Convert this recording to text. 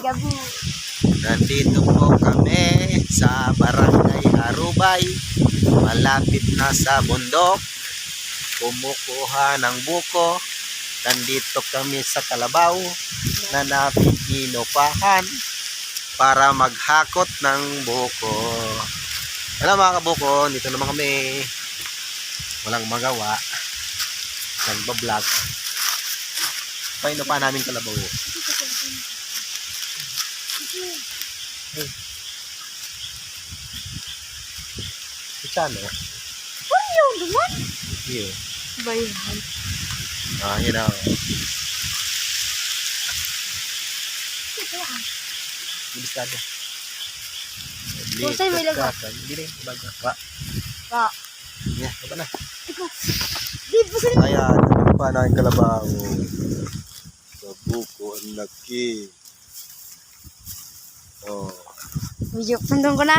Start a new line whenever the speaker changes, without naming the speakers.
Gabi.
Nandito po kami sa Barangay Arubay, malapit na sa bundok, kumukuha ng buko. Nandito kami sa Kalabaw na napiginupahan para maghakot ng buko. Alam mga kabuko, dito naman kami, walang magawa, nagbablog. Painupa namin Kalabaw. Hey. Saan eh?
Ano naman?
Here.
Bayhan.
You know. Bilisado.
Pusay may laga.
Hindi rin. Baga. Wa.
Pa.
Yeah, ba na?
Ikaw. Di, pusay.
Ayan. Pa na yung Kalabaw. Sa buko. Ang laki. Oh.
Medyo pandong ko na.